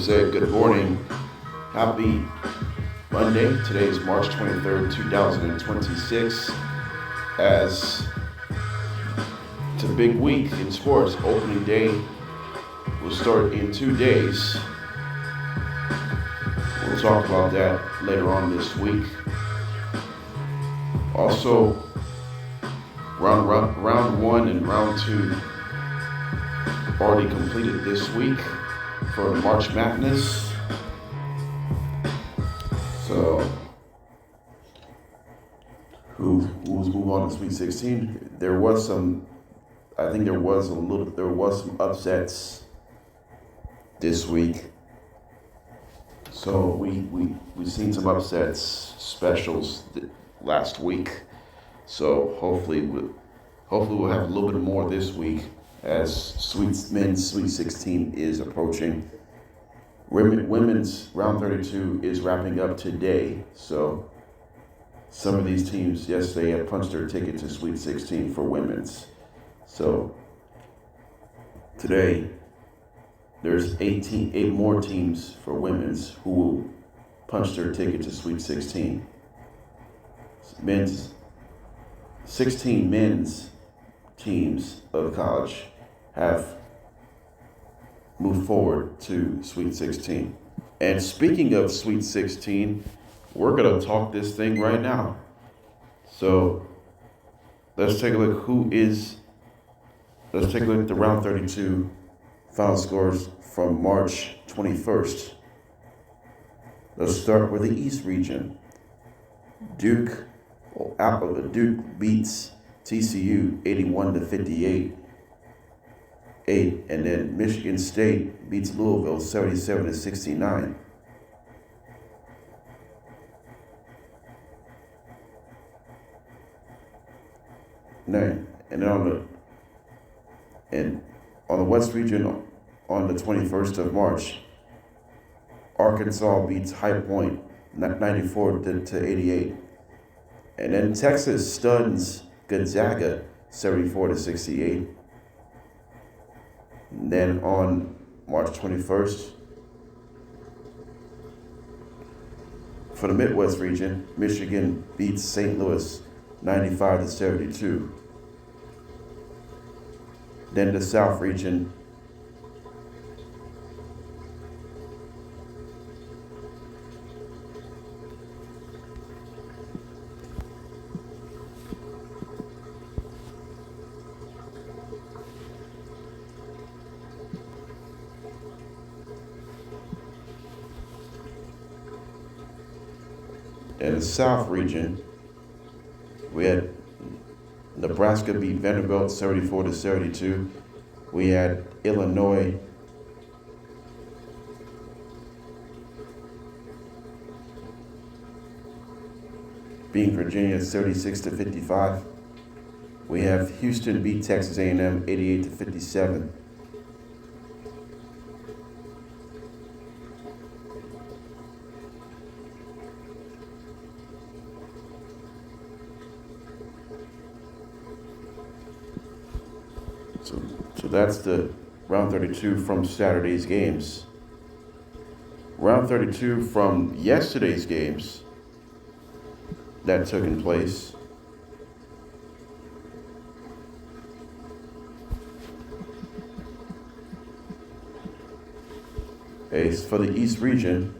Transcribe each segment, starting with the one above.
present good morning. Happy Monday. Today is March 23rd, 2026. As it's a big week in sports. Opening day will start in 2 days. We'll talk about that later on this week. Also, round one and round two already completed this week for March Madness. So, who's move on to Sweet 16? There was some upsets this week. So we seen some upsets specials last week. So hopefully we'll have a little bit more this week as men's Sweet 16 is approaching. Women's round 32 is wrapping up today. So some of these teams yesterday have punched their ticket to Sweet 16 for women's. So today there's 8 more teams for women's who will punch their ticket to Sweet 16. 16 men's teams of college have moved forward to Sweet 16. And speaking of Sweet 16, we're going to talk this thing right now. So let's take a look at the round 32 final scores from March 21st. Let's start with the East region. Duke beats TCU 81-58. And then Michigan State beats Louisville 77-69. And then on the West region, on the 21st of March, Arkansas beats High Point 94-88. And then Texas stuns Gonzaga 74-68. And then on March 21st, for the Midwest region, Michigan beats St. Louis 95-72. Then the South region, we had Nebraska beat Vanderbilt 74-72. We had Illinois beating Virginia 36-55. We have Houston beat Texas A&M 88-57. So that's the round 32 from Saturday's games. Round 32 from yesterday's games that took in place. For the East region,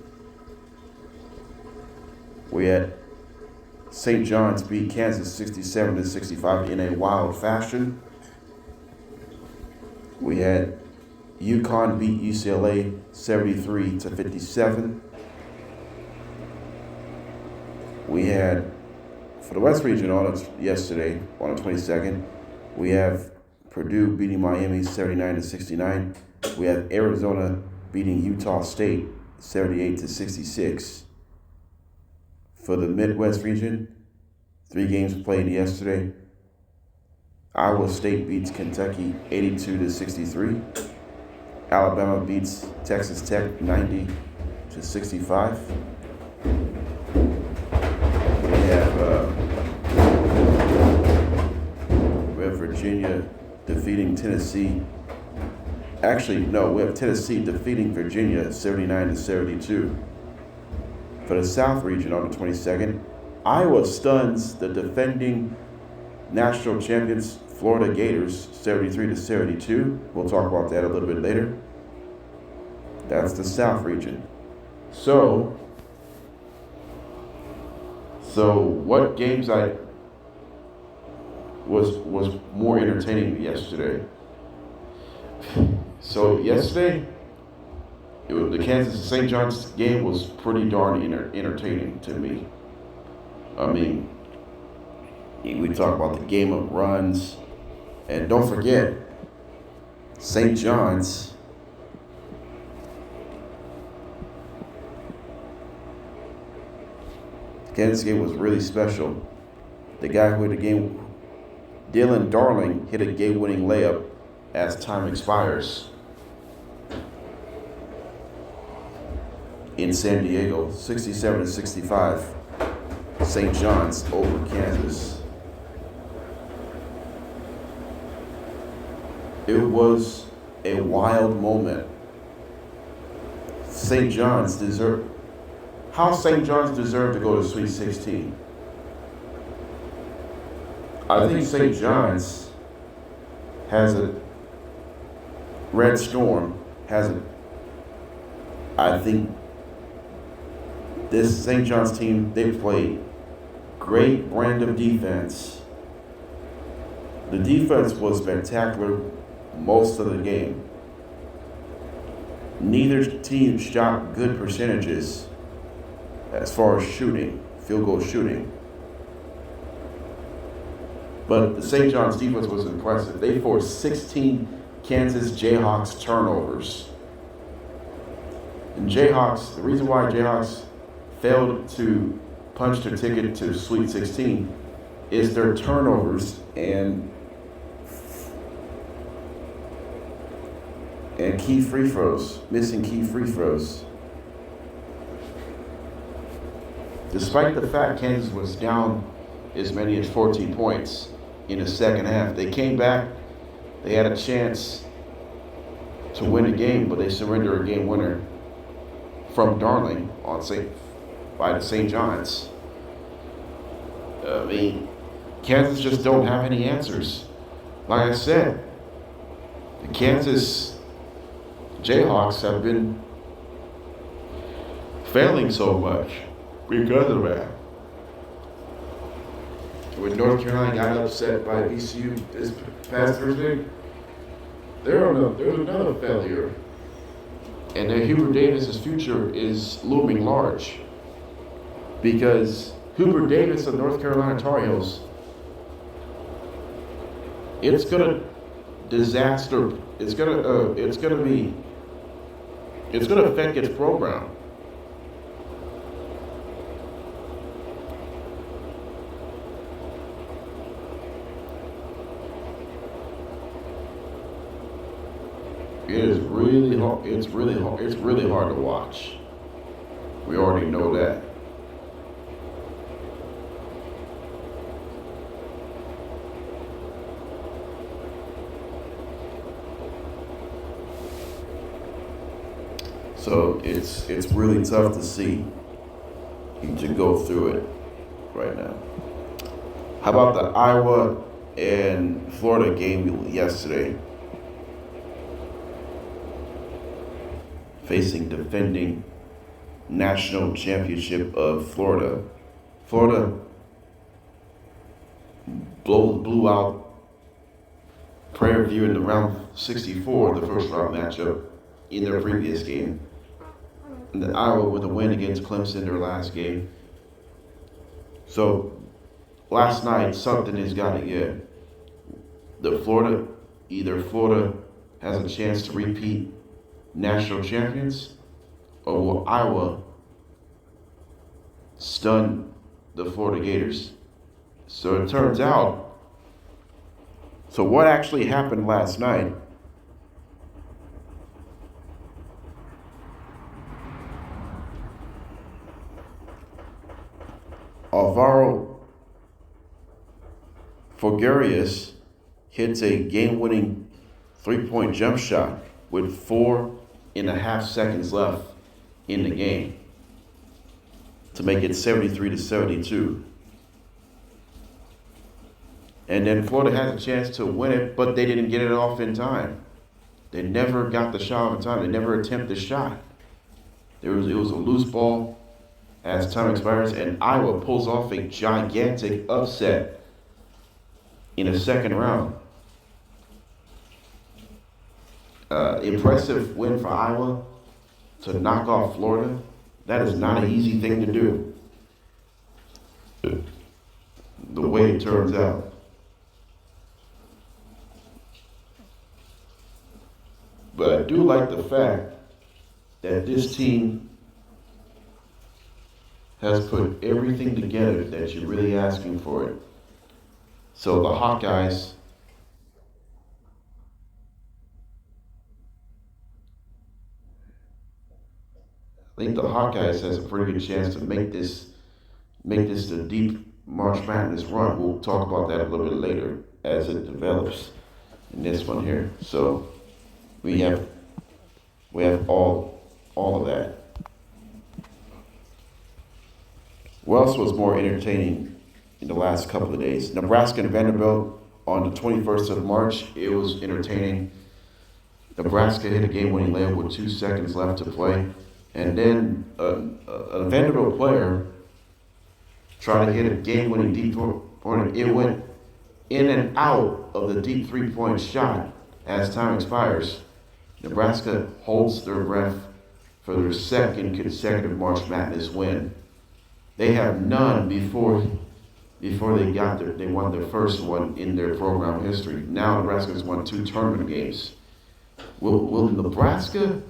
we had St. John's beat Kansas 67-65 in a wild fashion. We had UConn beat UCLA 73-57. We had, for the West region yesterday, on the 22nd, we have Purdue beating Miami 79-69. We have Arizona beating Utah State 78-66. For the Midwest region, 3 games played yesterday. Iowa State beats Kentucky 82-63. Alabama beats Texas Tech 90-65. We have Virginia defeating Tennessee Actually, no, we have Tennessee defeating Virginia 79-72. For the South region on the 22nd, Iowa stuns the defending national champions Florida Gators 73-72. We'll talk about that a little bit later. That's the South region. So what games was more entertaining yesterday? So yesterday, the Kansas St. John's game was pretty darn entertaining to me. I mean, we talk about the game of runs, and don't forget, St. John's Kansas game was really special. The guy who hit the game, Dylan Darling, hit a game-winning layup as time expires in San Diego, 67-65. St. John's over Kansas. It was a wild moment. St. John's deserved to go to Sweet 16. I think St. John's has a Red Storm has a. I think this St. John's team, they played great brand of defense. The defense was spectacular most of the game. Neither team shot good percentages as far as shooting, field goal shooting. But the St. John's defense was impressive. They forced 16 Kansas Jayhawks turnovers. And the reason why Jayhawks failed to punch their ticket to Sweet 16 is their turnovers and key free throws, missing key free throws. Despite the fact Kansas was down as many as 14 points in the second half, they came back. They had a chance to win a game, but they surrendered a game winner from Darling by the St. John's. I mean, Kansas just don't have any answers. Like I said, the Kansas Jayhawks have been failing so much because of that. When North Carolina got upset by VCU this past Thursday, there's another failure. And then Hubert Davis's future is looming large. Because Hubert Davis of North Carolina Tar Heels, it's gonna affect its program. It is really hard. It's really hard to watch. We already know that. So it's really tough to see, to go through it right now. How about the Iowa and Florida game yesterday? Facing defending national championship of Florida. Florida blew out Prairie View in the round 64, the first round matchup in their previous game. And the Iowa with a win against Clemson their last game. So last night something has got to get. Either Florida has a chance to repeat national champions, or will Iowa stun the Florida Gators? So it turns out, so what actually happened last night? Alvaro Forgarius hits a game-winning three-point jump shot with 4.5 seconds left in the game to make it 73-72. And then Florida had a chance to win it, but they didn't get it off in time. They never got the shot off in time. They never attempted the shot. It was a loose ball as time expires, and Iowa pulls off a gigantic upset in the second round. Impressive win for Iowa to knock off Florida. That is not an easy thing to do. The way it turns out. But I do like the fact that this team has put everything together that you're really asking for it. So the Hawkeyes has a pretty good chance to make this the deep March Madness run. We'll talk about that a little bit later as it develops in this one here. So we have all of that. What else was more entertaining in the last couple of days? Nebraska and Vanderbilt on the 21st of March. It was entertaining. Nebraska hit a game-winning layup with 2 seconds left to play. And then a Vanderbilt player tried to hit a game-winning deep point. It went in and out of the deep three-point shot as time expires. Nebraska holds their breath for their second consecutive March Madness win. They have none before they won their first one in their program history. Now Nebraska's won 2 tournament games. Will Nebraska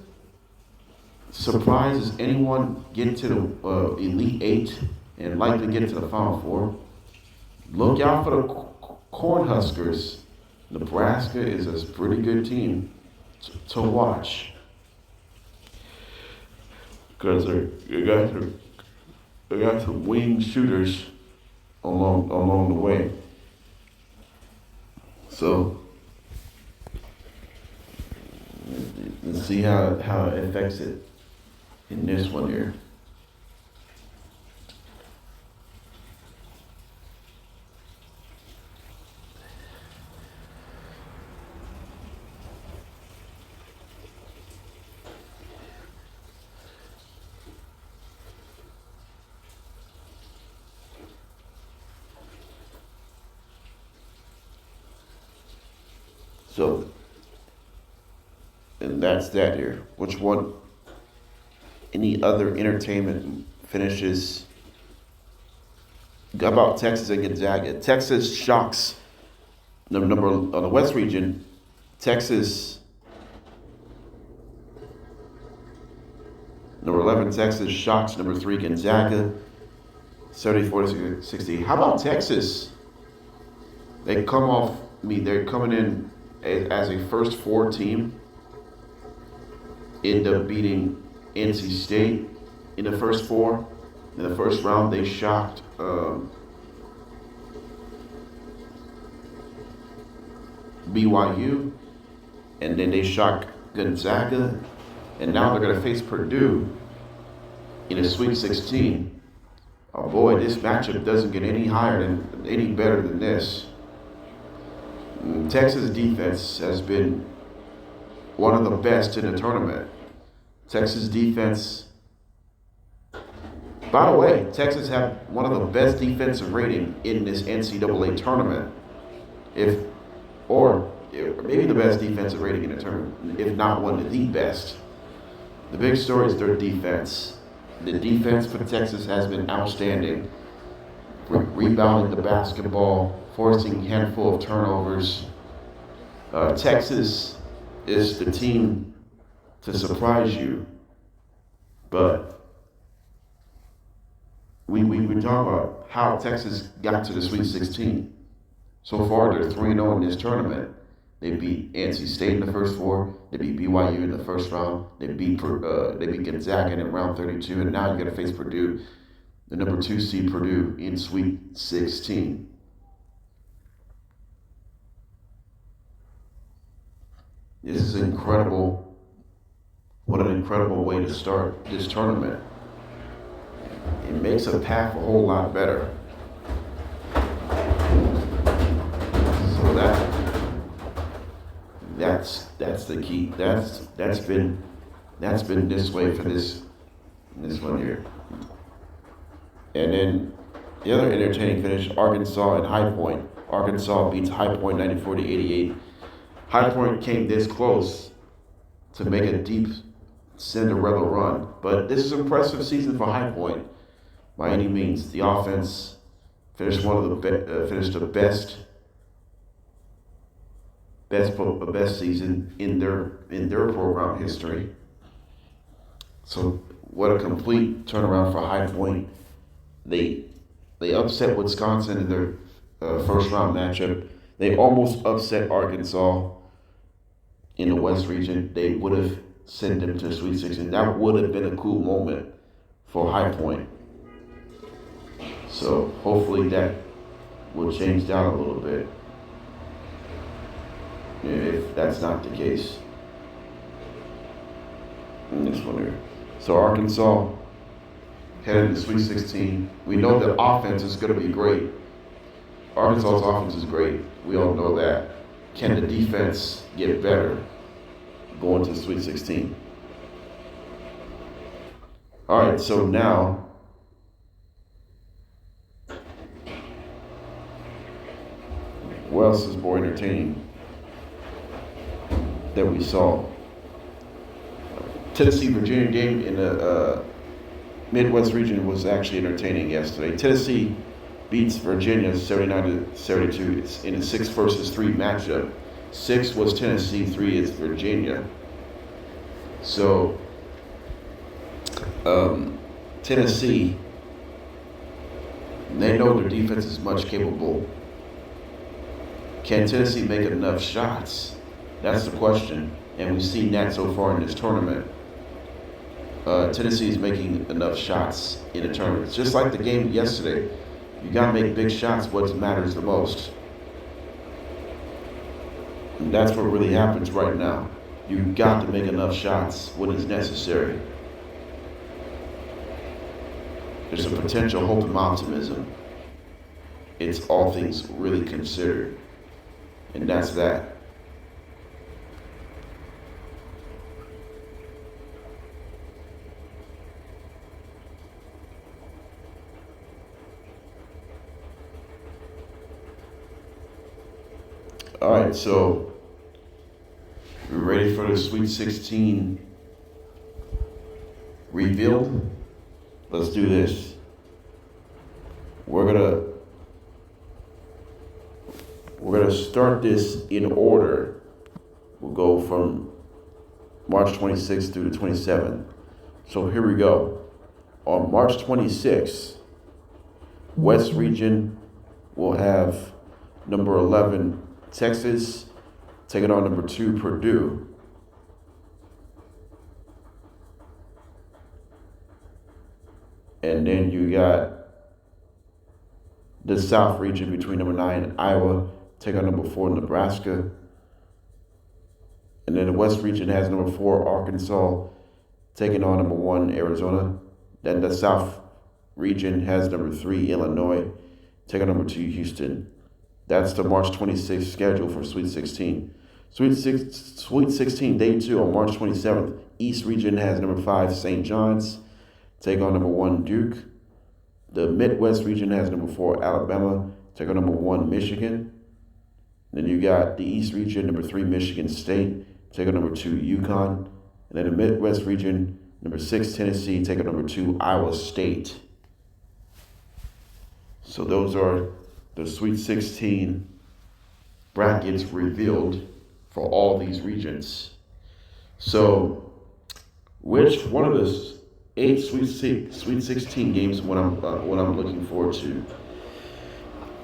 surprise anyone get to the Elite Eight and likely get to the Final Four? Look out for the Cornhuskers. Nebraska is a pretty good team to watch because they got some wing shooters along the way. So let's see how it affects it in this one here. So, and that's that here. Which one? Any other entertainment finishes? About Texas and Gonzaga. Texas shocks number on the West region. Texas, number 11, Texas shocks number 3 Gonzaga, 74-60. How about Texas? They're coming in as a first 4 team, end up beating NC State in the first 4. In the first round, they shocked BYU, and then they shocked Gonzaga, and now they're going to face Purdue in a Sweet 16. Oh boy, this matchup doesn't get any better than this. Texas defense has been one of the best in the tournament. Texas defense, by the way, Texas have one of the best defensive rating in this NCAA tournament. Or maybe the best defensive rating in the tournament, if not one of the best. The big story is their defense. The defense for Texas has been outstanding. Rebounding the basketball, forcing a handful of turnovers. Texas is the team to surprise you. But we talk about how Texas got to the Sweet 16. So far, they're 3-0 in this tournament. They beat NC State in the first 4. They beat BYU in the first round. They beat Gonzaga in round 32, and now you got to face Purdue, the number 2 seed Purdue in Sweet 16. This is incredible. What an incredible way to start this tournament. It makes a path a whole lot better. So that's the key. That's been this way for this one here. And then the other entertaining finish, Arkansas and High Point. Arkansas beats High Point 94-88. High Point came this close to make a deep Cinderella run, but this is an impressive season for High Point by any means. The offense finished finished the best season in their program history. So what a complete turnaround for High Point. They upset Wisconsin in their first round matchup. They almost upset Arkansas in the West region. They would have sent them to the Sweet 16. That would have been a cool moment for High Point. So hopefully that will change down a little bit, if that's not the case. In this one here. So Arkansas headed to Sweet 16. We know that offense is going to be great. Arkansas's offense is great. We all know that. Can the defense get better going to the Sweet 16? All right, so now what else is more entertaining that we saw? Tennessee-Virginia game in the Midwest region was actually entertaining yesterday. Tennessee beats Virginia 79-72 in a 6 versus 3 matchup. 6 was Tennessee, 3 is Virginia. So Tennessee, they know their defense is much capable. Can Tennessee make enough shots? That's the question, and we've seen that so far in this tournament. Tennessee is making enough shots in the tournament. It's just like the game yesterday. You got to make big shots. What matters the most. And that's what really happens right now. You've got to make enough shots when it's necessary. There's a potential hope and optimism. It's all things really considered. And that's that. All right, so we're ready for the Sweet 16 reveal. Let's do this. We're gonna start this in order. We'll go from March 26th through the 27th. So here we go. On March 26th, West Region will have number 11 Texas taking on number 2 Purdue. And then you got the South region between number 9 Iowa taking on number 4 Nebraska. And then the West region has number 4 Arkansas taking on number 1 Arizona. Then the South region has number 3 Illinois taking on number 2 Houston. That's the March 26th schedule for Sweet 16. Sweet 16, Day 2 on March 27th. East region has number 5 St. John's take on number 1 Duke. The Midwest region has number 4 Alabama take on number 1 Michigan. Then you got the East region, number 3 Michigan State take on number 2 UConn. And then the Midwest region, number 6 Tennessee take on number 2 Iowa State. So those are the Sweet 16 brackets revealed for all these regions. So, which one of the 8 Sweet 16 games what I'm looking forward to?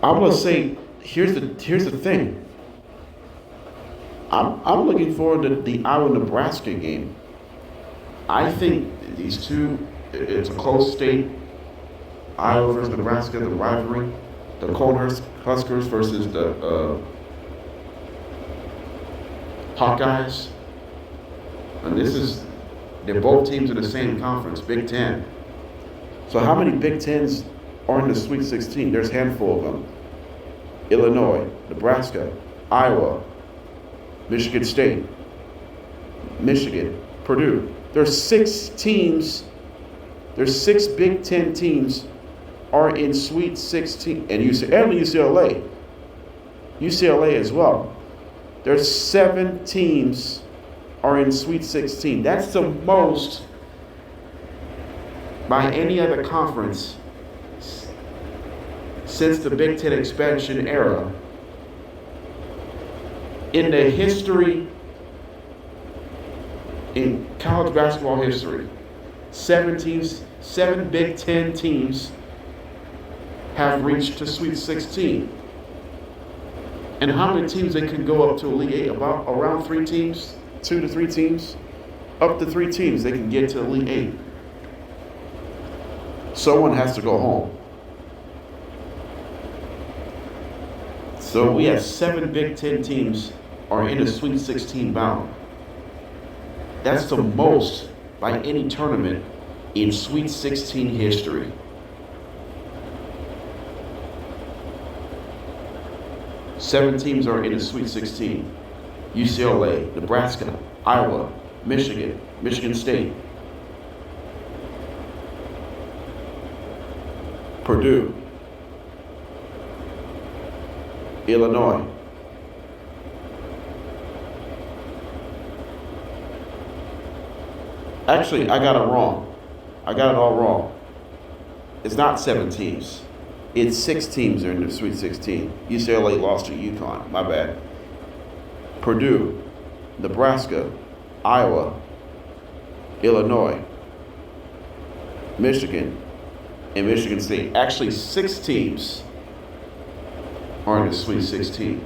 I'm gonna say here's the thing. I'm looking forward to the Iowa-Nebraska game. I think these two, it's a close state. Iowa versus Nebraska, the rivalry. The Cornhuskers versus the Hawkeyes. And they're both teams in the same conference, Big Ten. So how many Big Tens are in the Sweet 16? There's a handful of them. Illinois, Nebraska, Iowa, Michigan State, Michigan, Purdue. There's 6 teams. There's 6 Big Ten teams are in Sweet 16, and UCLA. UCLA as well. There's 7 teams are in Sweet 16. That's the most by any other conference since the Big Ten expansion era. In the history, in college basketball history, 7 Big Ten teams have reached the Sweet 16. And how many teams they can go up to Elite 8? About around 3 teams, 2 to 3 teams, up to 3 teams they can get to Elite 8. Someone has to go home. So we have 7 Big Ten teams are in the Sweet 16 bound. That's the most by any tournament in Sweet 16 history. Seven teams are in the Sweet 16. UCLA, Nebraska, Iowa, Michigan, Michigan State, Purdue, Illinois, actually, I got it wrong. I got it all wrong. It's not 7 teams. It's 6 teams are in the Sweet 16. UCLA lost to UConn. My bad. Purdue, Nebraska, Iowa, Illinois, Michigan, and Michigan State. Actually, 6 teams are in the Sweet 16.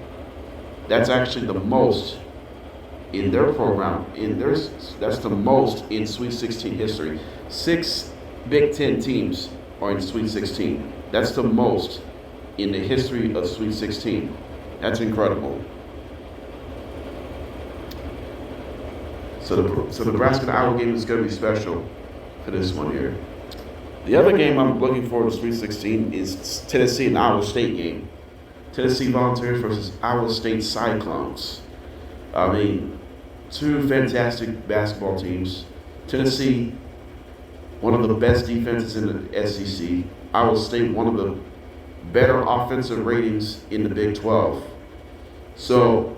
That's actually the most in their program. That's the most in Sweet 16 history. 6 Big Ten teams are in Sweet 16. That's the most in the history of Sweet 16. That's incredible. So the Nebraska and Iowa game is going to be special for this one here. The other game I'm looking forward to Sweet 16 is Tennessee and Iowa State game. Tennessee Volunteers versus Iowa State Cyclones. I mean, 2 fantastic basketball teams. Tennessee, one of the best defenses in the SEC. Iowa State, one of the better offensive ratings in the Big 12. So,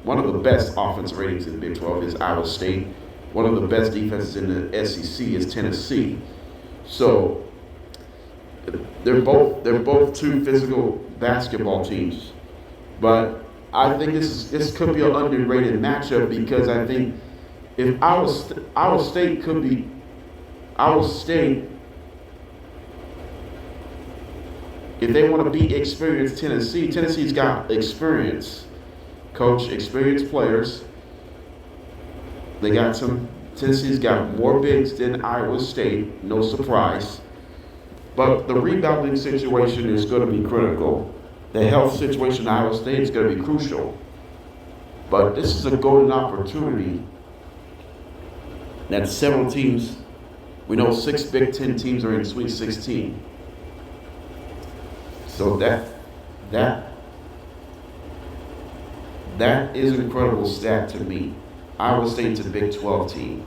one of the best offensive ratings in the Big 12 is Iowa State. One of the best defenses in the SEC is Tennessee. So, they're both 2 physical basketball teams. But I think this could be an underrated matchup because I think if Iowa State, if they want to beat experienced Tennessee, Tennessee's got experience. Coach, experienced players. Tennessee's got more bigs than Iowa State, no surprise. But the rebounding situation is going to be critical. The health situation in Iowa State is going to be crucial. But this is a golden opportunity that several teams, we know 6 Big Ten teams are in Sweet 16. So that is an incredible stat to me. Iowa State's a Big 12 team.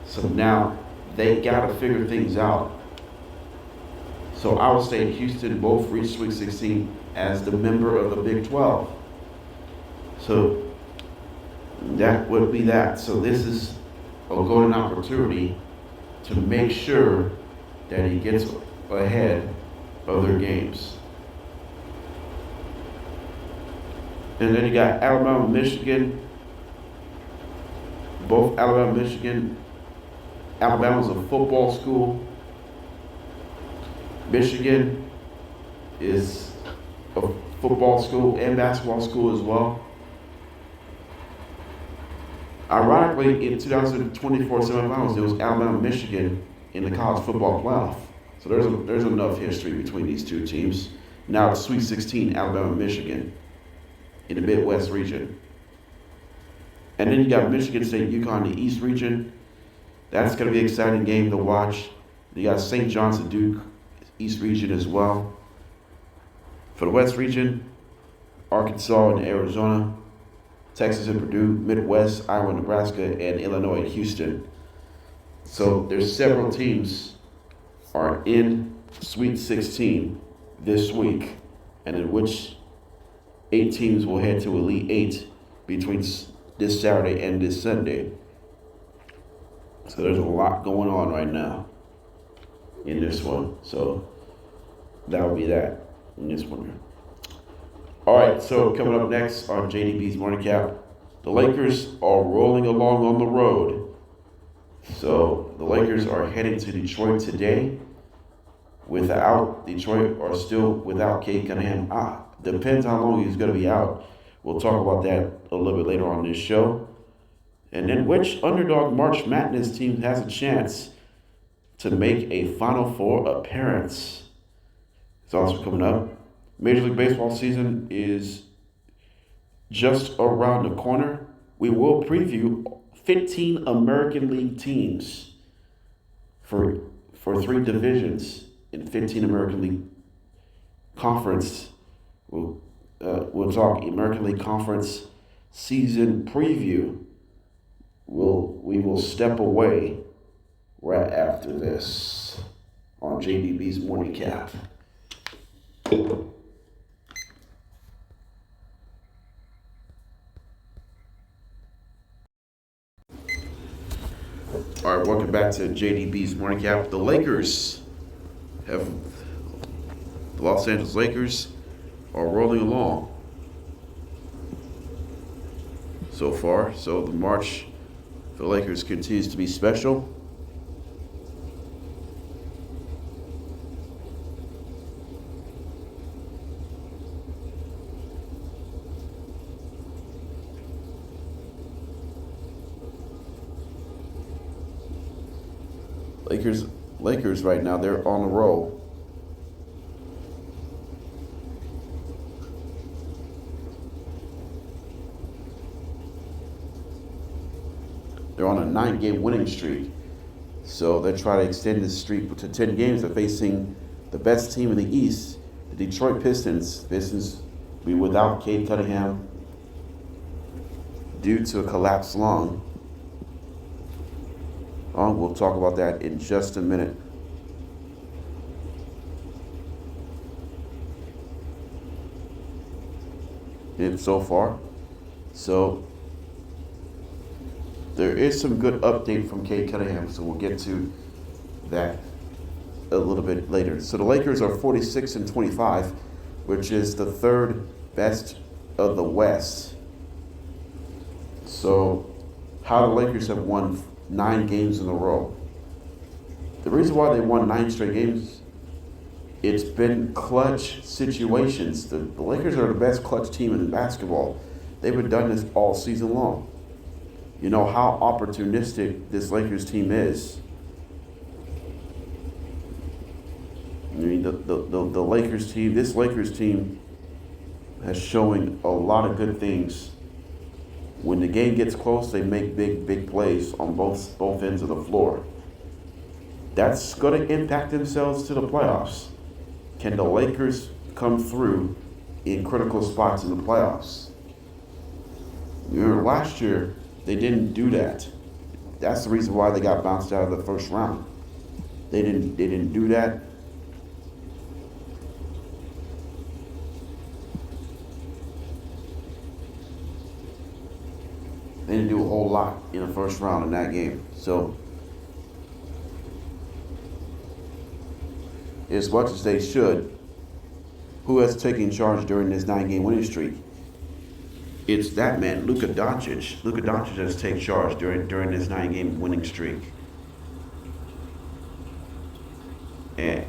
So now they got to figure things out. So Iowa State and Houston both reached Sweet 16 as the member of the Big 12. So that would be that. So this is a golden opportunity to make sure that he gets ahead of their games. And then you got Alabama, Michigan. Both Alabama, Michigan. Alabama's a football school. Michigan is a football school and basketball school as well. Ironically, in 2024 semifinals, there was Alabama, Michigan in the college football playoff. So there's enough history between these 2 teams. Now it's Sweet 16, Alabama, Michigan in the Midwest region. And then you got Michigan State, UConn, the East region. That's going to be an exciting game to watch. You got St. John's and Duke, East region as well. For the West region, Arkansas and Arizona, Texas and Purdue, Midwest, Iowa, Nebraska, and Illinois and Houston. So there's several teams are in Sweet 16 this week, and in which 8 teams will head to Elite 8 between this Saturday and this Sunday. So there's a lot going on right now in this one. So that will be that in this one. All right, so coming up next on JDB's Morning Cap, the Lakers are rolling along on the road. So the Lakers are heading to Detroit today. Detroit are still without Cade Cunningham. Depends how long he's going to be out. We'll talk about that a little bit later on this show. And then which underdog March Madness team has a chance to make a Final Four appearance? It's also coming up. Major League Baseball season is just around the corner. We will preview 15 American League teams for 3 divisions in 15 American League Conference. We'll talk American League Conference season preview. We will step away right after this on JDB's Morning Cap. All right, welcome back to JDB's Morning Cap. The Los Angeles Lakers are rolling along so far. So the march for the Lakers continues to be special. Lakers right now, they're on the roll. They're on a 9-game winning streak. So they're trying to extend this streak to 10 games. They're facing the best team in the East, the Detroit Pistons. Pistons be without Cade Cunningham due to a collapsed lung. We'll talk about that in just a minute. And so far, there is some good update from Cade Cunningham, so we'll get to that a little bit later. So the Lakers are 46-25, which is the 3rd best of the West. So how the Lakers have won 9 games in a row. The reason why they won 9 straight games, it's been clutch situations. The Lakers are the best clutch team in basketball. They've been doing this all season long. You know how opportunistic this Lakers team is. I mean, the Lakers team, this Lakers team has showing a lot of good things. When the game gets close, they make big plays on both ends of the floor. That's going to impact themselves to the playoffs. Can the Lakers come through in critical spots in the playoffs? Last year, they didn't do that. That's the reason why they got bounced out of the first round. They didn't do that. They didn't do a whole lot in the first round in that game. So, as much as they should, who has taken charge during this 9-game winning streak? It's that man, Luka Doncic. Luka Doncic has taken charge during this 9-game winning streak. And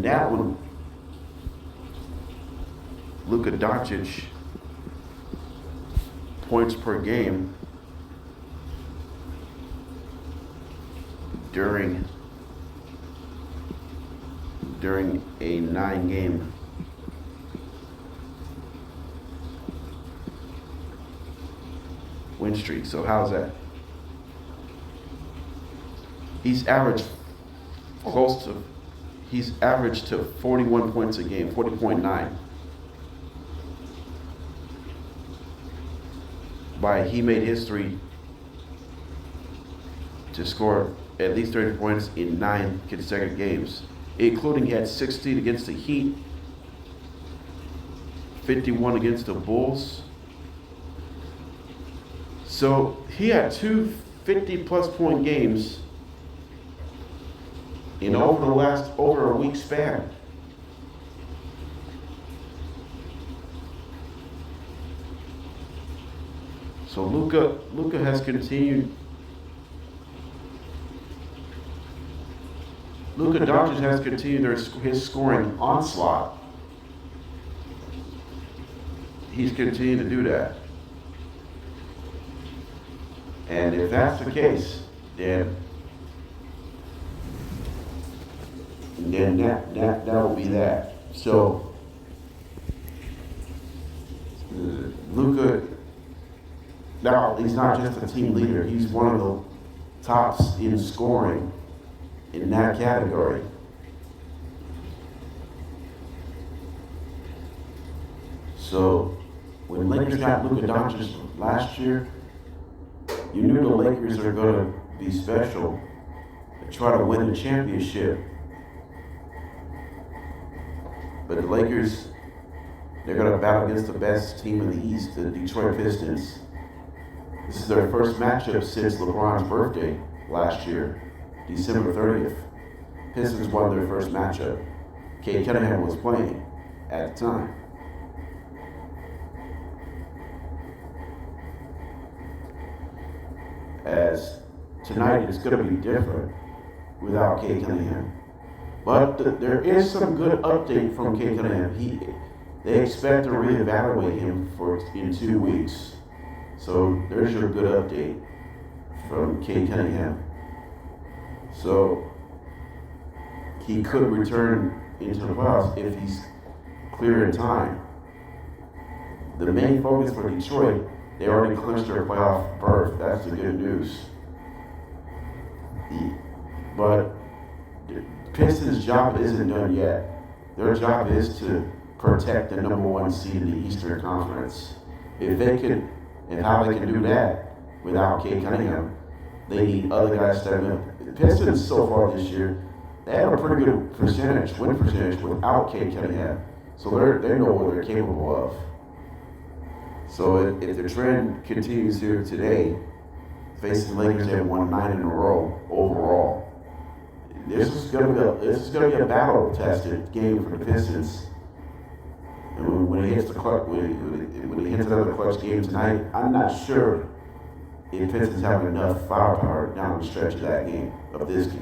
that one, Luka Doncic, points per game during a 9-game win streak. So how's that? He's averaged to 41 points a game, 40.9. He made history to score at least 30 points in 9 consecutive games, including he had 16 against the Heat, 51 against the Bulls. So he had 2 50-plus point games in over a week span. So Luka has continued. Luka Doncic has continued his scoring onslaught. He's continued to do that. And if that's the case, then that will be that. So Luka, now he's not just a team leader. He's one of the tops in scoring in that category. So when Lakers got Luka Doncic last year, you knew the Lakers are going to be special and try to win the championship. But the Lakers, they're going to battle against the best team in the East, the Detroit Pistons. This is their first matchup since LeBron's birthday last year, December 30th. Pistons won their first matchup. Cade Cunningham was playing at the time. As tonight it's going to be different without Cade Cunningham. But there is some good update from Cade Cunningham. They expect to reevaluate him in 2 weeks. So there's your good update from Cade Cunningham. So he could return into the playoffs if he's clear in time. The main focus for Detroit, they already clinched their playoff berth. That's the good news. But the Pistons' job isn't done yet. Their job is to protect the number 1 seed in the Eastern Conference. And how they can do that without Cade Cunningham, they need other guys stepping up. The Pistons so far this year, they have a pretty good win percentage without Cade Cunningham. So they know what they're capable of. So if the trend continues here today, facing the Lakers, they have won 9 in a row overall. This is going to be a battle-tested game for the Pistons. And when he hits another clutch game tonight, I'm not sure if Pistons have enough firepower down the stretch of that game,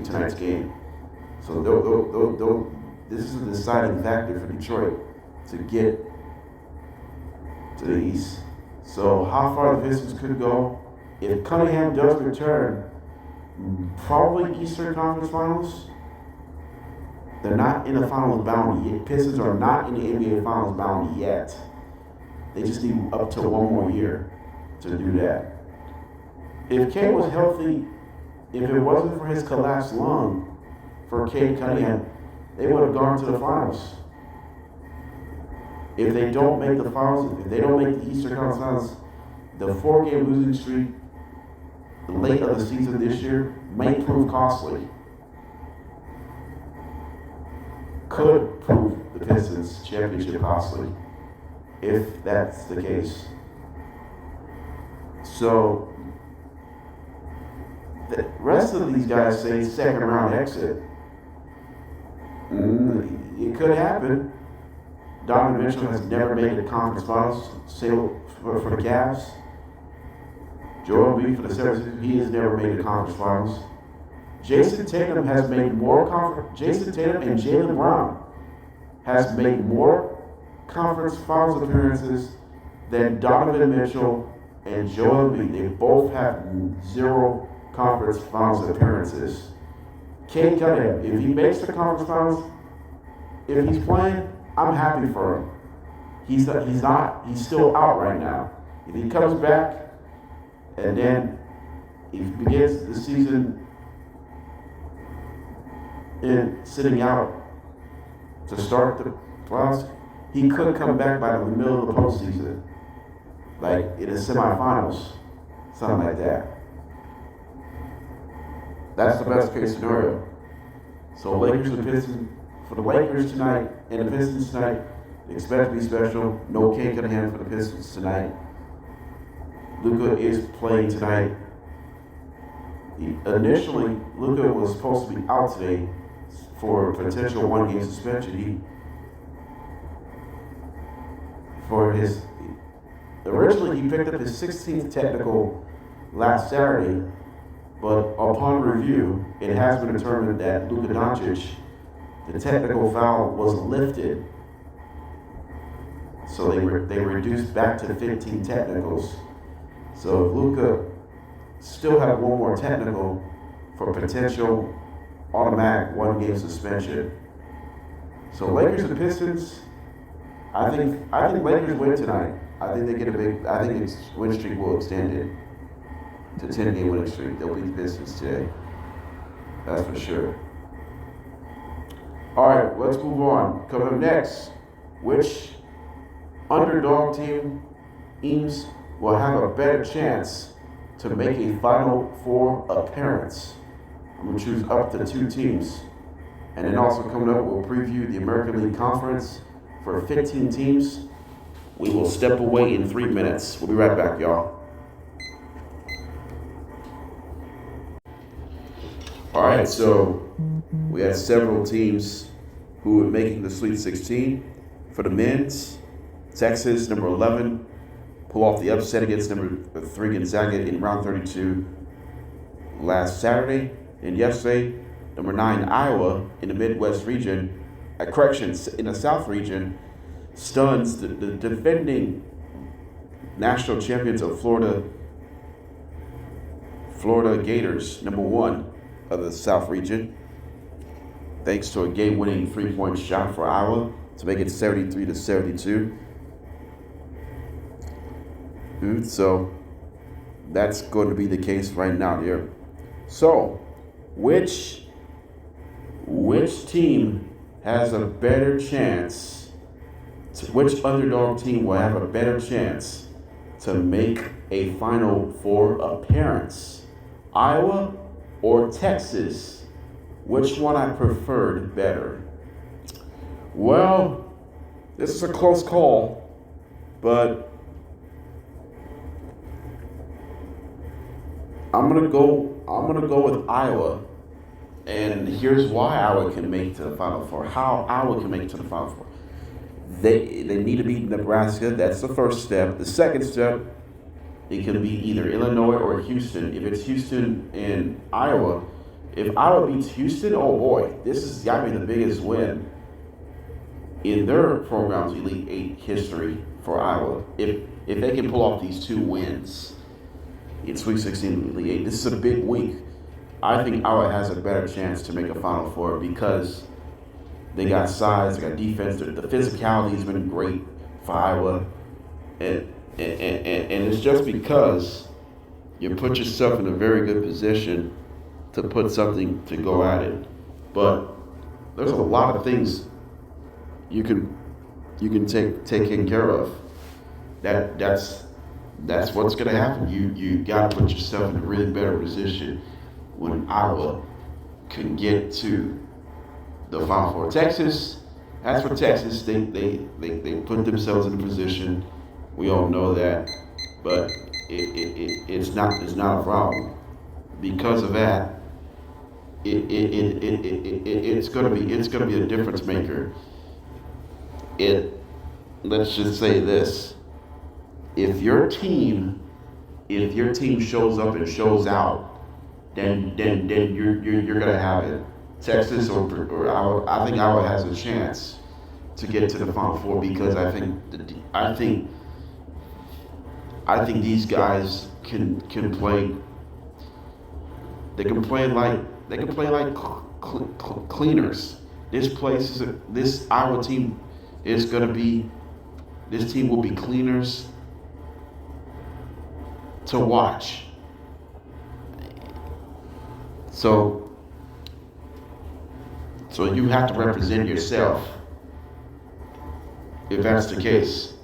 tonight's game. So this is a deciding factor for Detroit to get to the East. So how far the Pistons could go, if Cunningham does return, probably Eastern Conference Finals. They're not in the finals bound yet. Pistons are not in the NBA finals bound yet. They just need up to 1 more year to do that. If Cade was healthy, if it wasn't for his collapsed lung, for Cade Cunningham, they would have gone to the finals. If they don't make the finals, if they don't make the Eastern Conference Finals, the 4-game losing streak late of the season this year may prove costly. Could prove the Pistons championship costly, if that's the case. So the rest of these guys say second round exit. It could happen. Donovan Mitchell has never made the conference finals for the Cavs. Joel Embiid for the 76ers, he has never made the conference finals. Jason Tatum and Jaylen Brown has made more conference finals appearances than Donovan Mitchell and Joel Embiid. They both have 0 conference finals appearances. Cade Cunningham, if he makes the conference finals, if he's playing, I'm happy for him. He's still out right now. If he comes back, and then if he begins the season in sitting out to start the playoffs, he could come back by the middle of the postseason, like in the semifinals, something like that. That's the best case scenario. So Lakers and Pistons, for the Lakers tonight and the Pistons tonight, expect to be special. No cake in hand for the Pistons tonight. Luka is playing tonight. Initially, Luka was supposed to be out today for a potential one-game suspension. Originally he picked up his 16th technical last Saturday, but upon review, it has been determined that Luka Doncic, the technical foul was lifted. So they reduced back to 15 technicals. So if Luka still have one more technical for potential automatic one-game suspension. So Lakers and Pistons, I think Lakers win tonight. I think they get I think its win streak will extend it to 10-game winning streak. They'll beat the Pistons today. That's for sure. All right, let's move on. Coming up next, which underdog teams will have a better chance to make a Final Four appearance? I'm going to choose up to 2 teams. And then also coming up, we'll preview the American League Conference for 15 teams. We will step away in 3 minutes. We'll be right back, y'all. All right, so we had several teams who were making the Sweet 16. For the men's, Texas, number 11, pull off the upset against number 3 Gonzaga in round 32 last Saturday. And yesterday, number 9 Iowa in the Midwest region, in the South region, stuns the defending national champions of Florida Gators, number 1 of the South region, thanks to a game-winning 3-point shot for Iowa to make it 73-72. So that's going to be the case right now here. So which team has a better chance? Which underdog team will have a better chance to make a Final Four appearance? Iowa or Texas? Which one I preferred better? Well, this is a close call, but I'm gonna go with Iowa, and here's why Iowa can make it to the Final Four. How Iowa can make it to the Final Four? They need to beat Nebraska. That's the first step. The second step, it can be either Illinois or Houston. If it's Houston and Iowa, if Iowa beats Houston, oh boy, this has got to be the biggest win in their program's Elite Eight history for Iowa. If they can pull off these 2 wins in Sweet 16 Elite Eight, this is a big week. I think Iowa has a better chance to make a Final Four because they got size, they got defense. The physicality has been great for Iowa, and it's just because you put yourself in a very good position to put something to go at it. But there's a lot of things you can take care of. That's what's going to happen. You got to put yourself in a really better position when Iowa can get to the Final Four. Texas, as for Texas, they put themselves in a position. We all know that, but it's not a problem. Because of that, it's gonna be a difference maker. Let's just say this: if your team shows up and shows out, then you're gonna have it. Texas or Iowa, I think Iowa has a chance to get to the Final Four because I think these guys can play. They can play like cleaners. This Iowa team is gonna be. This team will be cleaners. to watch. So you have to represent yourself. If that's the case,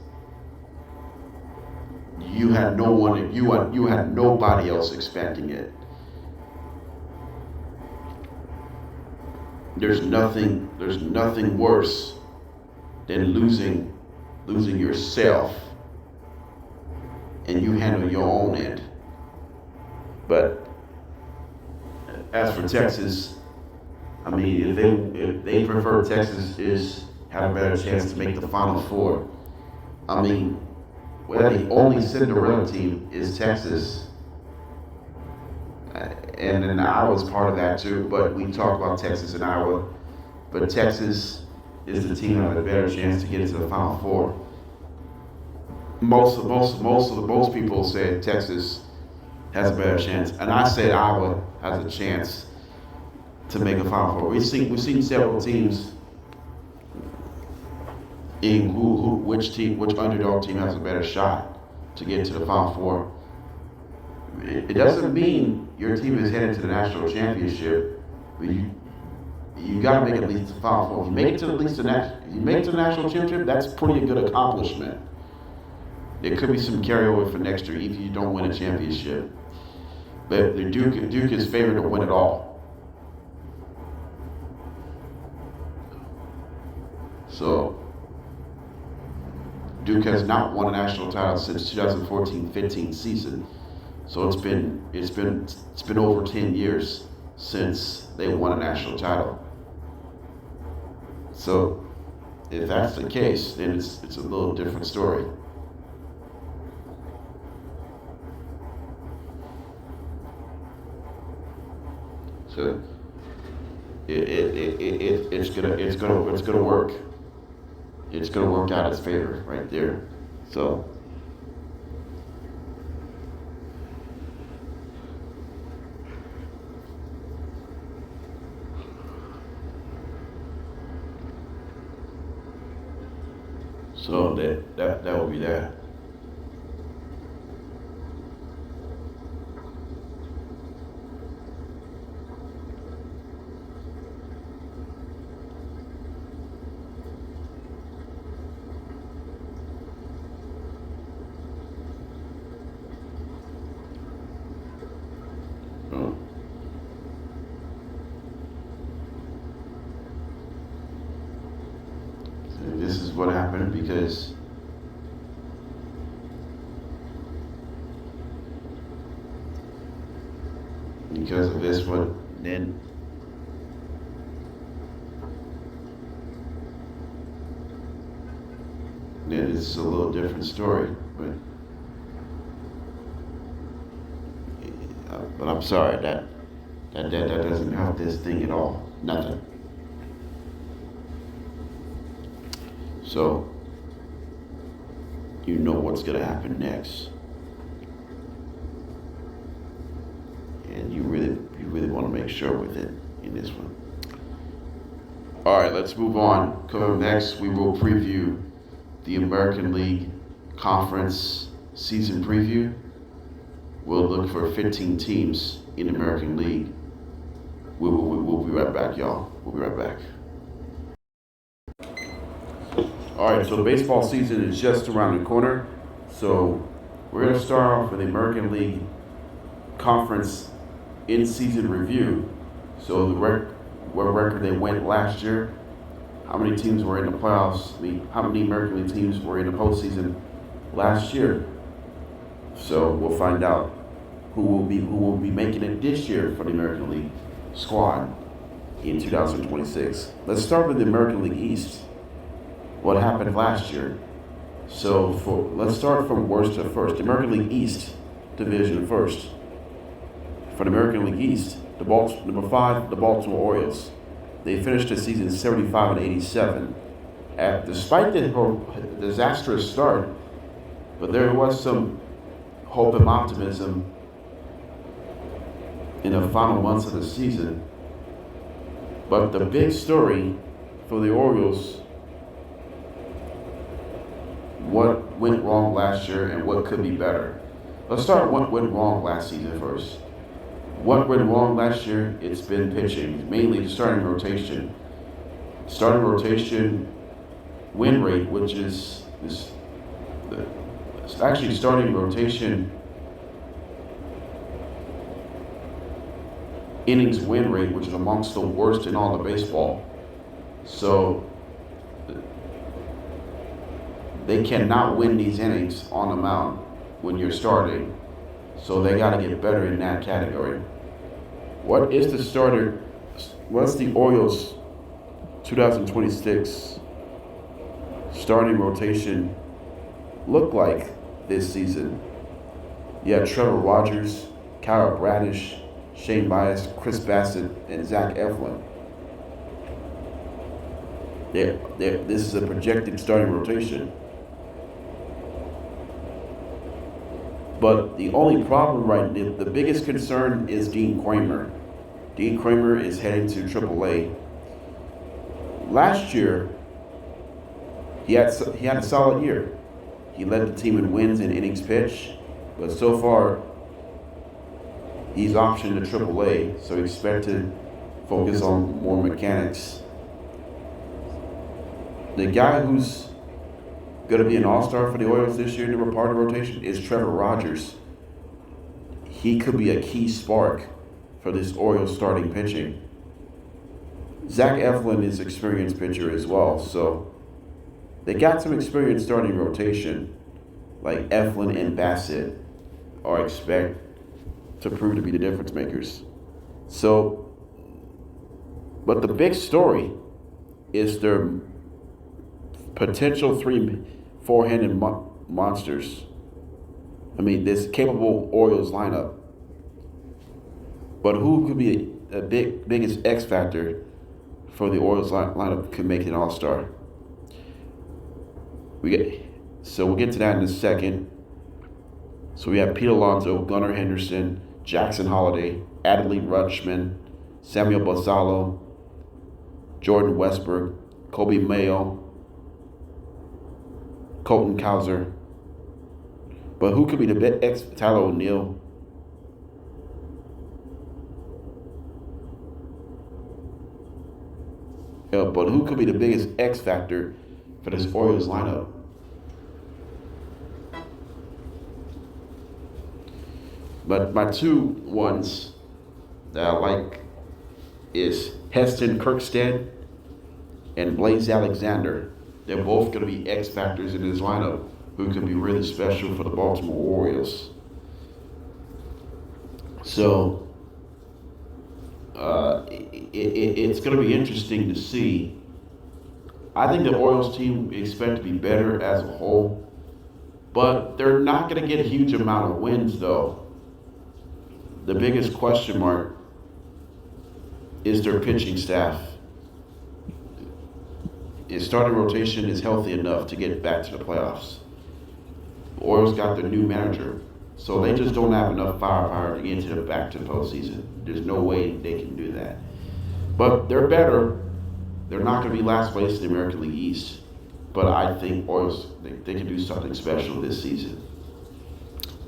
you had no one, you had nobody else expecting it. There's nothing worse than losing yourself and you handle your own end. But as for Texas, I mean, if they prefer Texas is have a better chance to make the Final Four. I mean, well, the only Cinderella team is Texas, and then Iowa's part of that too. But we talk about Texas and Iowa, but Texas is the team that has a better chance to get into the Final Four. Most people say Texas has a better chance, and I said Iowa has a chance to make a Final Four. We've seen several teams in which underdog team has a better shot to get to the Final Four. It doesn't mean your team is headed to the national championship, but you got to make at least the Final Four. If you make it to the national championship, that's pretty good accomplishment. There could be some carryover for next year if you don't win a championship. But the Duke is favored to win it all. So Duke has not won a national title since 2014-15 season. So it's been over 10 years since they won a national title. So if that's the case, then it's a little different story. So it's gonna work. It's gonna work out its favor right there. So that will be that. This is what happened because of this one. Then it's a little different story, but I'm sorry that doesn't help this thing at all. Nothing. So you know what's gonna happen next, and you really want to make sure with it in this one. All right, let's move on. Coming next, we will preview the American League Conference season preview. We'll look for 15 teams in the American League. We'll be right back, y'all. We'll be right back. All right, so the baseball season is just around the corner. So we're going to start off with the American League Conference in-season review. So what record they went last year, how many teams were in the playoffs, how many American League teams were in the postseason last year. So we'll find out who will be making it this year for the American League squad in 2026. Let's start with the American League East. What happened last year? So let's start from worst to first. The American League East division first. For the American League East, number 5, the Baltimore Orioles. They finished the season 75-87. Despite the disastrous start, but there was some hope and optimism in the final months of the season. But the big story for the Orioles, what went wrong last year and what could be better. Let's start what went wrong last season first. What went wrong last year? It's been pitching, mainly the starting rotation. Starting rotation win rate, which is it's actually starting rotation innings win rate, which is amongst the worst in all of baseball. So they cannot win these innings on the mound when you're starting. So they got to get better in that category. What is the starter? What's the Orioles 2026 starting rotation look like this season? You have Trevor Rogers, Kyle Bradish, Shane Bias, Chris Bassett, and Zach Eflin. This is a projected starting rotation. But the only problem the biggest concern is Dean Kramer. Dean Kramer is heading to AAA. Last year, he had a solid year. He led the team in wins and innings pitched, but so far, he's optioned to AAA, so expect to focus on more mechanics. The guy who's going to be an all-star for the Orioles this year to be part of the rotation is Trevor Rogers. He could be a key spark for this Orioles starting pitching. Zach Eflin is an experienced pitcher as well, so they got some experience starting rotation, like Eflin and Bassett are expect to prove to be the difference makers. So, but the big story is their potential three four-handed monsters. I mean, this capable Orioles lineup. But who could be a biggest X factor for the Orioles lineup could make an all-star? We'll get to that in a second. So we have Pete Alonso, Gunnar Henderson, Jackson Holliday, Adley Rutschman, Samuel Basallo, Jordan Westberg, Kobe Mayo, Colton Cowser. But who could be the X? Tyler O'Neill. But who could be the biggest X factor for this Orioles lineup? But my two ones that I like is Heston Kjerstad and Blaze Alexander. They're both going to be X factors in this lineup who can be really special for the Baltimore Orioles. So it's going to be interesting to see. I think the Orioles team expect to be better as a whole, but they're not going to get a huge amount of wins though. The biggest question mark is their pitching staff. His starting rotation is healthy enough to get back to the playoffs. The Orioles got their new manager, so they just don't have enough firepower to get back to the postseason. There's no way they can do that. But they're better. They're not going to be last place in the American League East. But I think Orioles, they can do something special this season.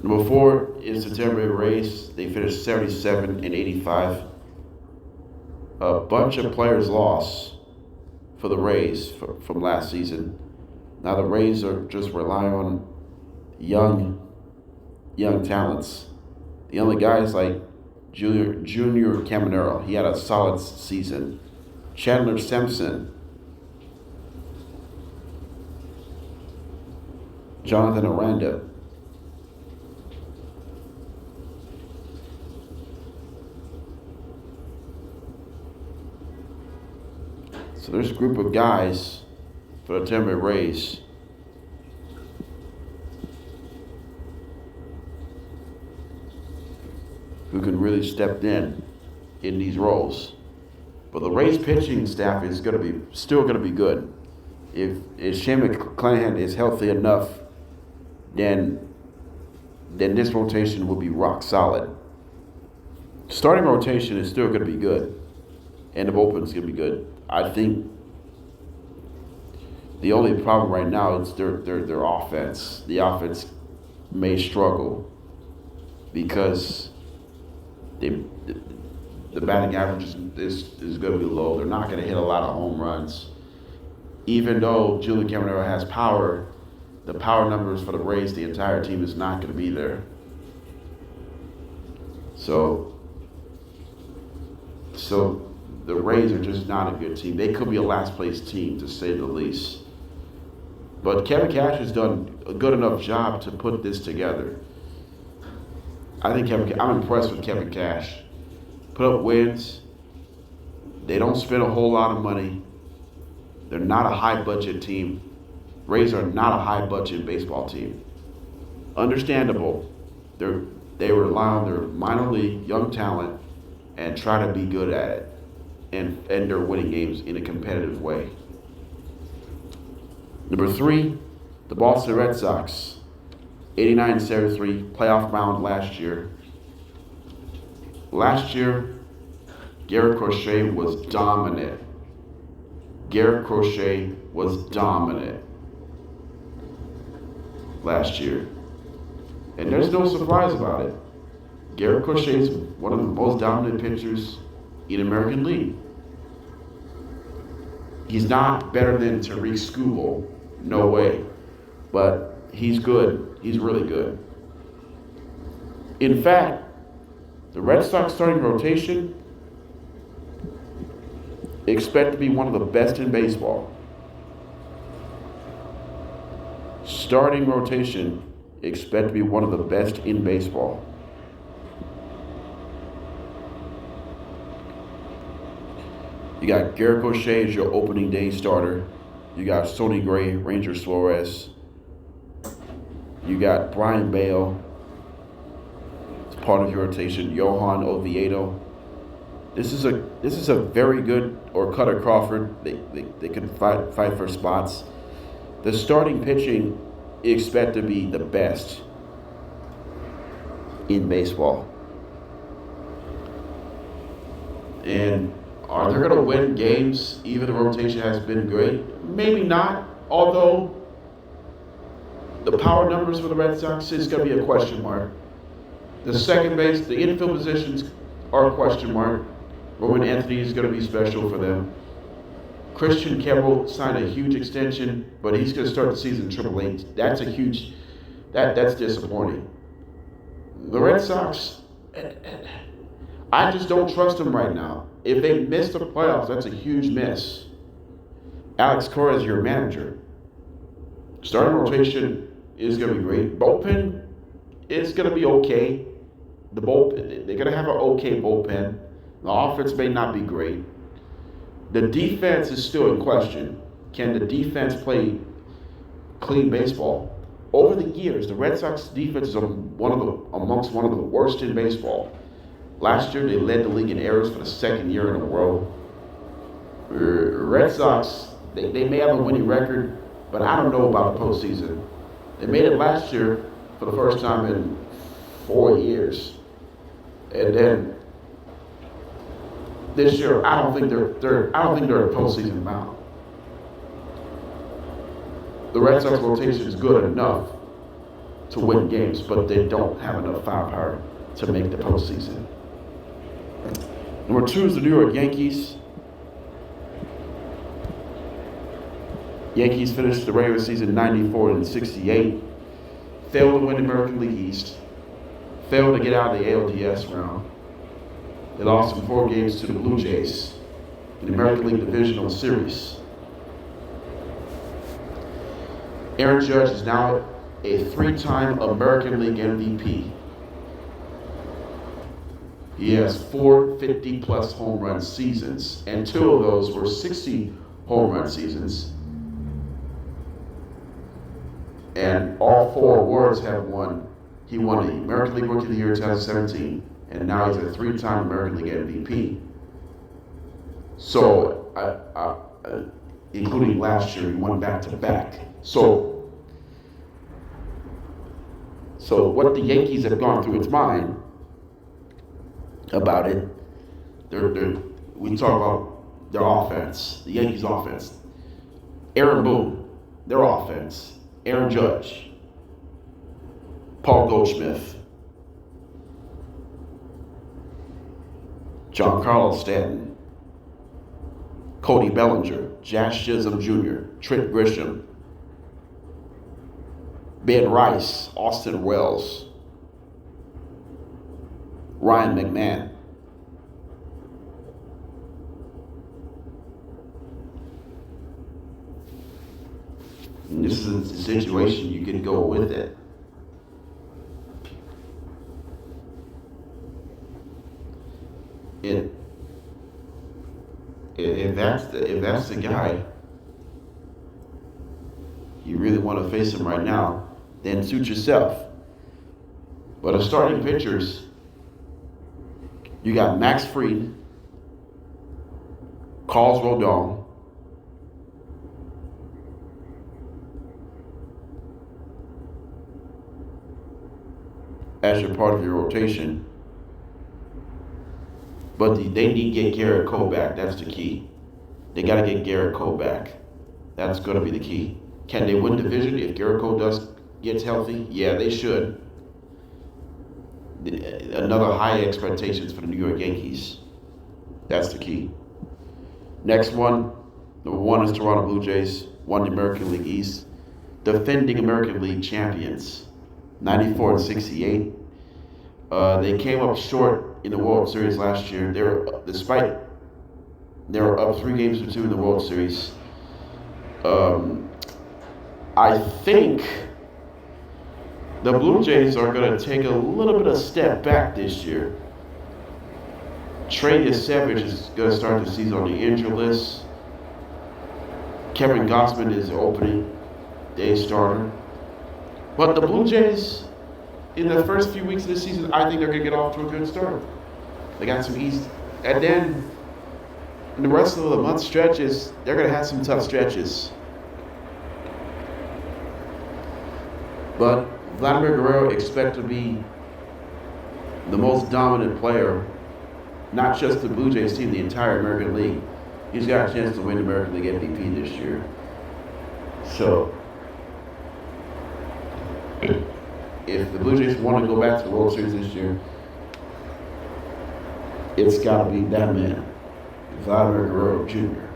Number 4 is the Tampa Bay Rays. They finished 77 and 85. A bunch of players lost for the Rays from last season. Now the Rays are just relying on young talents. The only guys like Junior Caminero, he had a solid season. Chandler Simpson, Jonathan Aranda. So there's a group of guys for the Tampa Bay Rays who can really step in these roles. But the Rays pitching staff is still going to be good. If Shane McClanahan is healthy enough, then this rotation will be rock solid. Starting rotation is still going to be good, and the bullpen is going to be good. I think the only problem right now is their offense. The offense may struggle because they, the batting average is going to be low. They're not going to hit a lot of home runs. Even though Julian Caminero has power, the power numbers for the Rays, the entire team is not going to be there. So the Rays are just not a good team. They could be a last place team, to say the least. But Kevin Cash has done a good enough job to put this together. I think I'm impressed with Kevin Cash. Put up wins. They don't spend a whole lot of money. They're not a high-budget team. Rays are not a high-budget baseball team. Understandable. They rely on their minor league young talent and try to be good at it. And they're winning games in a competitive way. Number 3, the Boston Red Sox. 89-73, playoff bound last year. Last year, Garrett Crochet was dominant. Last year. And there's no surprise about it. Garrett Crochet is one of the most dominant pitchers in the American League. He's not better than Tariq Skubal, no way. But he's good. He's really good. In fact, the Red Sox starting rotation expect to be one of the best in baseball. Starting rotation expect to be one of the best in baseball. You got Garrett Crochet as your opening day starter. You got Sonny Gray, Ranger Suarez. You got Brian Bale. It's part of your rotation. Johan Oviedo. This is a very good, or Cutter Crawford. They can fight for spots. The starting pitching expect to be the best in baseball. And are they going to win games even the rotation has been great? Maybe not, although the power numbers for the Red Sox is going to be a question mark. The second base, the infield positions are a question mark. Roman Anthony is going to be special for them. Christian Campbell signed a huge extension, but he's going to start the season in AAA. That's a huge, that's disappointing. The Red Sox, I just don't trust them right now. If they miss the playoffs, that's a huge miss. Alex Cora is your manager. Starting rotation is going to be great. Bullpen is going to be okay. The bullpen, they're going to have an okay bullpen. The offense may not be great. The defense is still in question. Can the defense play clean baseball? Over the years, the Red Sox defense is amongst one of the worst in baseball. Last year, they led the league in errors for the second year in a row. Red Sox, they may have a winning record, but I don't know about the postseason. They made it last year for the first time in 4 years, and then this year, I don't think they're a postseason bound. The Red Sox rotation is good enough to win games, but they don't have enough firepower to make the postseason. Number 2 is the New York Yankees. Yankees finished the regular season 94-68. Failed to win the American League East. Failed to get out of the ALDS round. They lost in 4 games to the Blue Jays in the American League Divisional Series. Aaron Judge is now a 3-time American League MVP. He has 4 50-plus home run seasons, and 2 of those were 60 home run seasons. And all 4 awards have won. He won the American League Rookie of the Year in 2017, and now he's a 3-time American League MVP. So, including last year, he won back-to-back. So what the Yankees have gone through its mind about it, we talk about their offense, the Yankees' offense. Aaron Boone, their offense. Aaron Judge, Paul Goldschmidt, Giancarlo Stanton, Cody Bellinger, Jazz Chisholm Jr., Trent Grisham, Ben Rice, Austin Wells, Ryan McMahon. And this is a situation you can go with it. If that's the guy you really want to face him right now, then suit yourself. But as starting pitchers, you got Max Fried, Carlos Rodon, as your part of your rotation. But they need to get Garrett Cole back. That's the key. They got to get Garrett Cole back. That's going to be the key. Can they win division if Garrett Cole gets healthy? Yeah, they should. Another high expectations for the New York Yankees. That's the key. Next one, number 1 is Toronto Blue Jays, won the American League East. Defending American League champions, 94-68. They came up short in the World Series last year. They were up 3-2 in the World Series. I think the Blue Jays are going to take a little bit of step back this year. Trey Savage is going to start the season on the injury list. Kevin Gausman is the opening day starter. But the Blue Jays, in the first few weeks of the season, I think they're going to get off to a good start. They got some easy. And then in the rest of the month stretches, they're going to have some tough stretches. But Vladimir Guerrero expect to be the most dominant player, not just the Blue Jays team, the entire American League. He's got a chance to win the American League MVP this year. So, if the Blue Jays want to go back to the World Series this year, it's got to be that man, Vladimir Guerrero Jr.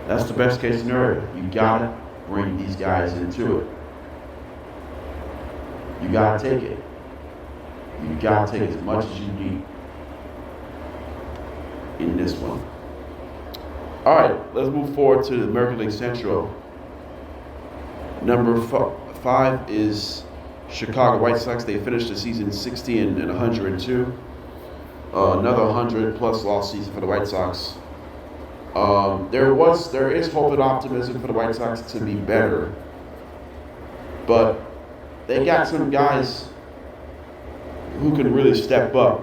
That's the best case scenario. You gotta bring these guys into it. You gotta take it. You gotta take as much as you need in this one. All right, let's move forward to the American League Central. Number 5 is Chicago White Sox. They finished the season 60-102. Another 100-plus loss season for the White Sox. There is hope and optimism for the White Sox to be better, but they got some guys who can really step up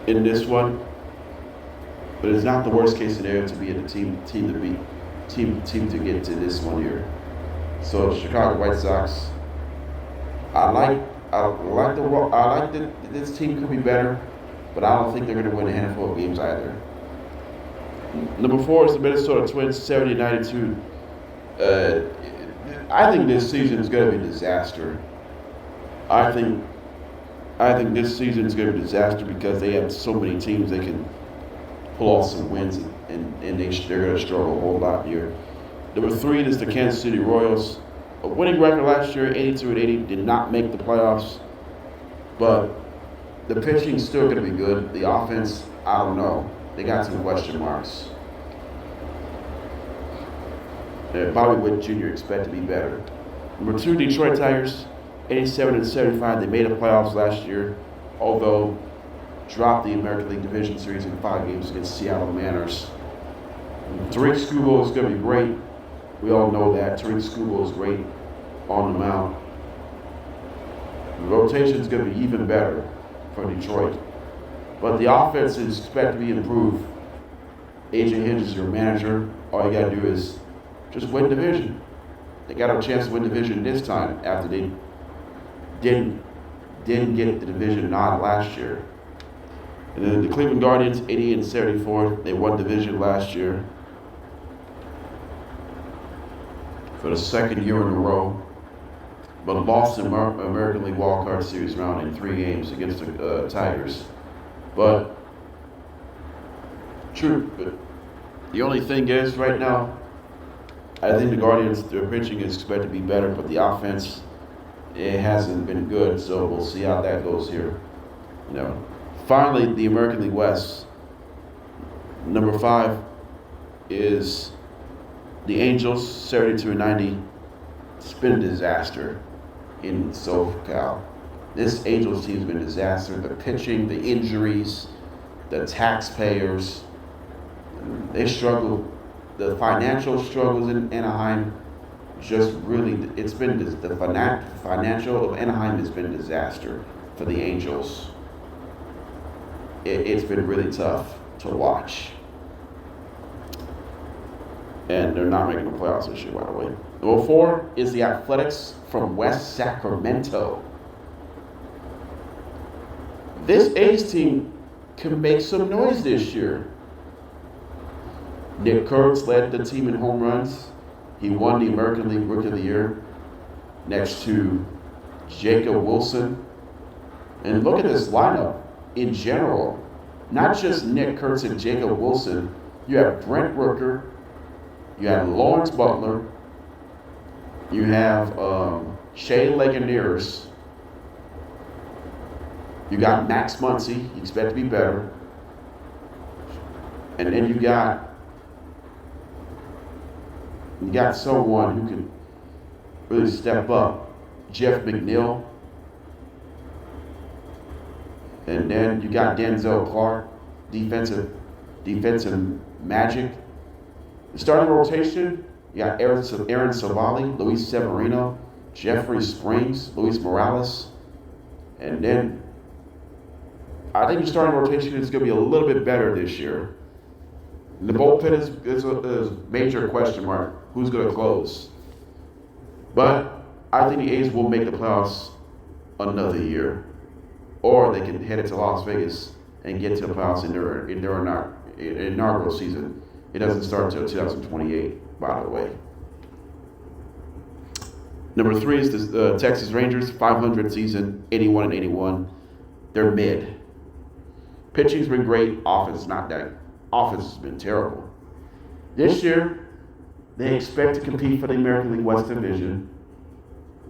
in this one. But it's not the worst case scenario to be in the team to get to this one here. So Chicago White Sox, I like this team could be better, but I don't think they're going to win a handful of games either. Number 4 is the Minnesota Twins, 70-92. I think this season is going to be a disaster. I think this season is going to be a disaster because they have so many teams they can pull off some wins, and they're going to struggle a whole lot here. Number 3 is the Kansas City Royals. A winning record last year, 82-80, did not make the playoffs, but the pitching is still going to be good. The offense, I don't know. They got some question marks. Bobby Witt Jr. expect to be better. Number 2, Detroit Tigers, 87-75. They made the playoffs last year, although dropped the American League Division Series in 5 games against Seattle Mariners. Tariq Skubal is going to be great. We all know that. Tariq Skubal is great on the mound. The rotation is going to be even better for Detroit. But the offense is expected to be improved. AJ Hinch is your manager. All you got to do is just win division. They got a chance to win division this time after they didn't get the division nod last year. And then the Cleveland Guardians, 88-74. They won division last year for the second year in a row. but lost in American League Wildcard Series round in 3 games against the Tigers. But true. But the only thing is, right now, I think the Guardians, their pitching is expected to be better, but the offense, it hasn't been good. So we'll see how that goes here. Finally, the American League West. Number 5 is the Angels, 72-90. It's been a disaster in SoCal. This Angels team's been a disaster. The pitching, the injuries, the taxpayers, they struggle. The financial struggles in Anaheim, just really, it's been the financial of Anaheim has been a disaster for the Angels. It's been really tough to watch. And they're not making the playoffs this year, by the way. Number 4 is the Athletics from West Sacramento. This A's team can make some noise this year. Nick Kurtz led the team in home runs. He won the American League Rookie of the Year next to Jacob Wilson. And look at this lineup in general. Not just Nick Kurtz and Jacob Wilson. You have Brent Rooker. You have Lawrence Butler. You have Shea Legionnaires. You got Max Muncy. You expect to be better. And then you got someone who can really step up, Jeff McNeil. And then you got Denzel Clark, defensive magic. The starting rotation, you got Aaron Savali, Luis Severino, Jeffrey Springs, Luis Morales. And then I think the starting rotation is going to be a little bit better this year. The bullpen is a major question mark. Who's going to close? But I think the A's will make the playoffs another year. Or they can head it to Las Vegas and get to the playoffs in their inaugural season. It doesn't start until 2028, by the way. Number 3 is the Texas Rangers, 500 season, 81-81. They're mid. Pitching's been great. Offense not that. Offense has been terrible. This year, they expect to compete for the American League West Division.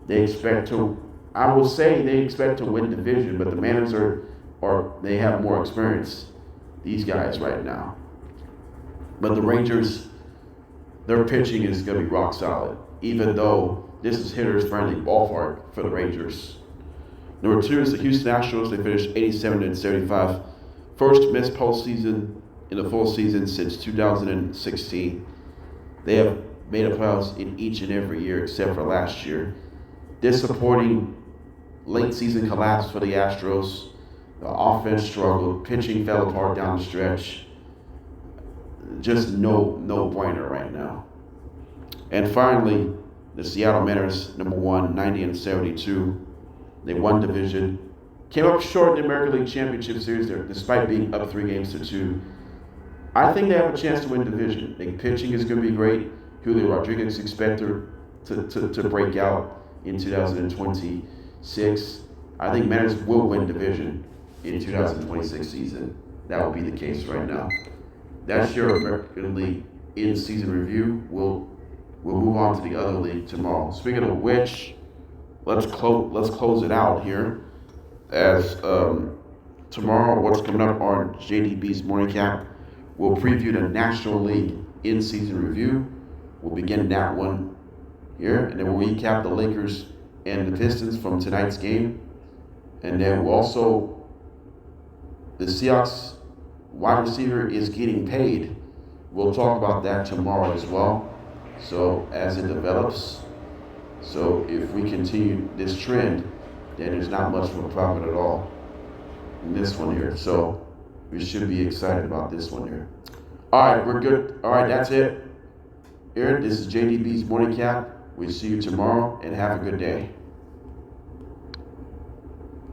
They expect to, I will say they expect to win division, but the managers they have more experience, these guys right now. But the Rangers, their pitching is going to be rock solid, even though this is hitters-friendly ballpark for the Rangers. Number 2 is the Houston Astros. They finished 87-75. First missed postseason in the full season since 2016. They have made a playoffs in each and every year except for last year. Disappointing late season collapse for the Astros. The offense struggled. Pitching fell apart down the stretch. Just no brainer right now. And finally, the Seattle Mariners, number 1, 90-72. They won division. Came up short in the American League Championship Series there, despite being up 3-2. I think they have a chance to win division. I think pitching is going to be great. Julio Rodriguez expected to break out in 2026. I think Mariners will win division in 2026 season. That will be the case right now. That's your American League in-season review. We'll move on to the other league tomorrow. Speaking of which, let's close it out here. As tomorrow, what's coming up on JDB's Morning Cap, we'll preview the National League in-season review. We'll begin that one here, and then we'll recap the Lakers and the Pistons from tonight's game. And then we'll also, the Seahawks wide receiver is getting paid. We'll talk about that tomorrow as well. So as it develops, so if we continue this trend, then there's not much of a profit at all in this one here. So we should be excited about this one here. All right, we're good. All right, that's it. Here, this is JDB's Morning Cap. We'll see you tomorrow, and have a good day.